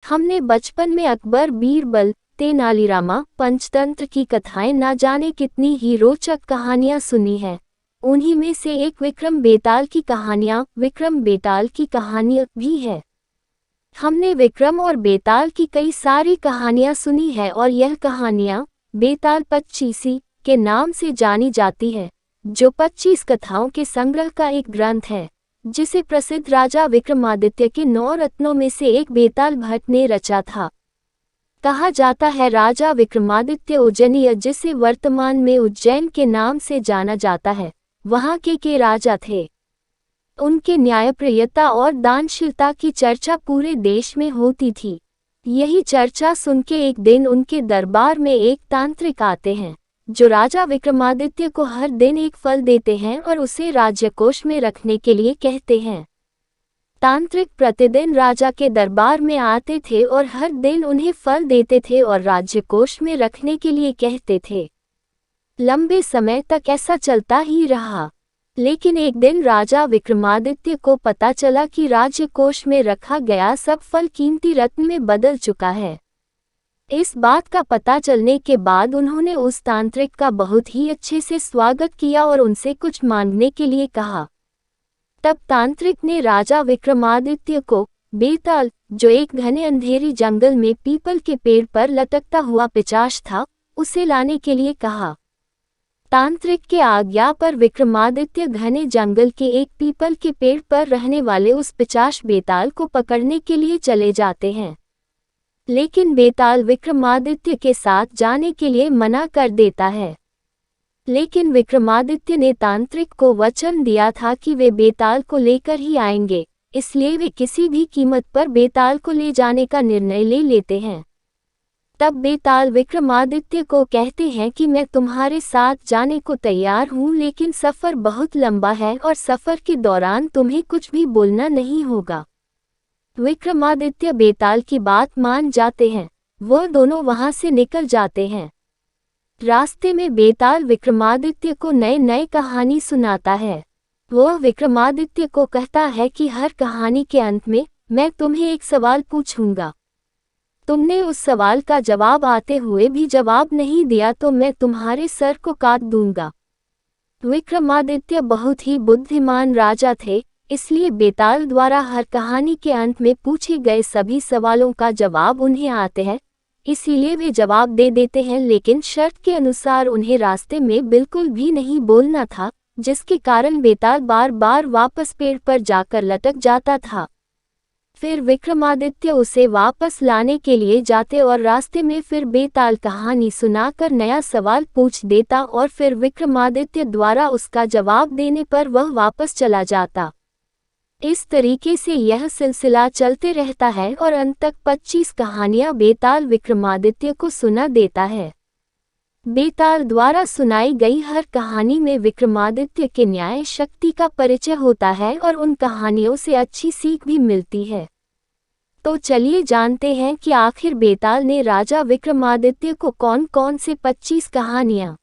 हमने बचपन में अकबर, बीरबल, तेनालीरामा, पंचतंत्र की कथाएं ना जाने कितनी ही रोचक कहानियां सुनी हैं। उन्हीं में से एक विक्रम बेताल की कहानी भी है। हमने विक्रम और बेताल की कई सारी कहानियां सुनी है और यह कहानियां बेताल पच्चीसी के नाम से जानी जाती है, जो 25 कथाओं के संग्रह का एक ग्रंथ है, जिसे प्रसिद्ध राजा विक्रमादित्य के 9 रत्नों में से एक बेताल भट्ट ने रचा था। कहा जाता है राजा विक्रमादित्य उज्जैनीय, जिसे वर्तमान में उज्जैन के नाम से जाना जाता है, वहां के राजा थे। उनके न्यायप्रियता और दानशीलता की चर्चा पूरे देश में होती थी। यही चर्चा सुन के एक दिन उनके दरबार में एक तांत्रिक आते हैं, जो राजा विक्रमादित्य को हर दिन एक फल देते हैं और उसे राज्यकोष में रखने के लिए कहते हैं। तांत्रिक प्रतिदिन राजा के दरबार में आते थे और हर दिन उन्हें फल देते थे और राज्यकोष में रखने के लिए कहते थे। लंबे समय तक ऐसा चलता ही रहा, लेकिन एक दिन राजा विक्रमादित्य को पता चला कि राज्यकोष में रखा गया सब फल कीमती रत्न में बदल चुका है। इस बात का पता चलने के बाद उन्होंने उस तांत्रिक का बहुत ही अच्छे से स्वागत किया और उनसे कुछ मांगने के लिए कहा। तब तांत्रिक ने राजा विक्रमादित्य को बेताल, जो एक घने अंधेरी जंगल में पीपल के पेड़ पर लटकता हुआ पिशाच था, उसे लाने के लिए कहा। तांत्रिक के आज्ञा पर विक्रमादित्य घने जंगल के एक पीपल के पेड़ पर रहने वाले उस पिशाच बेताल को पकड़ने के लिए चले जाते हैं, लेकिन बेताल विक्रमादित्य के साथ जाने के लिए मना कर देता है। लेकिन विक्रमादित्य ने तांत्रिक को वचन दिया था कि वे बेताल को लेकर ही आएंगे, इसलिए वे किसी भी कीमत पर बेताल को ले जाने का निर्णय ले लेते हैं। तब बेताल विक्रमादित्य को कहते हैं कि मैं तुम्हारे साथ जाने को तैयार हूँ, लेकिन सफ़र बहुत लंबा है और सफ़र के दौरान तुम्हें कुछ भी बोलना नहीं होगा। विक्रमादित्य बेताल की बात मान जाते हैं। वो दोनों वहां से निकल जाते हैं। रास्ते में बेताल विक्रमादित्य को नए नए कहानी सुनाता है। वह विक्रमादित्य को कहता है कि हर कहानी के अंत में मैं तुम्हें एक सवाल पूछूंगा। तुमने उस सवाल का जवाब आते हुए भी जवाब नहीं दिया तो मैं तुम्हारे सर को काट दूंगा। विक्रमादित्य बहुत ही बुद्धिमान राजा थे, इसलिए बेताल द्वारा हर कहानी के अंत में पूछे गए सभी सवालों का जवाब उन्हें आते हैं, इसीलिए वे जवाब दे देते हैं, लेकिन शर्त के अनुसार उन्हें रास्ते में बिल्कुल भी नहीं बोलना था, जिसके कारण बेताल बार बार वापस पेड़ पर जाकर लटक जाता था। फिर विक्रमादित्य उसे वापस लाने के लिए जाते और रास्ते में फिर बेताल कहानी सुनाकर नया सवाल पूछ देता और फिर विक्रमादित्य द्वारा उसका जवाब देने पर वह वापस चला जाता। इस तरीके से यह सिलसिला चलते रहता है और अंत तक 25 कहानियां बेताल विक्रमादित्य को सुना देता है। बेताल द्वारा सुनाई गई हर कहानी में विक्रमादित्य के न्याय शक्ति का परिचय होता है और उन कहानियों से अच्छी सीख भी मिलती है। तो चलिए जानते हैं कि आखिर बेताल ने राजा विक्रमादित्य को कौन कौन से 25 कहानियां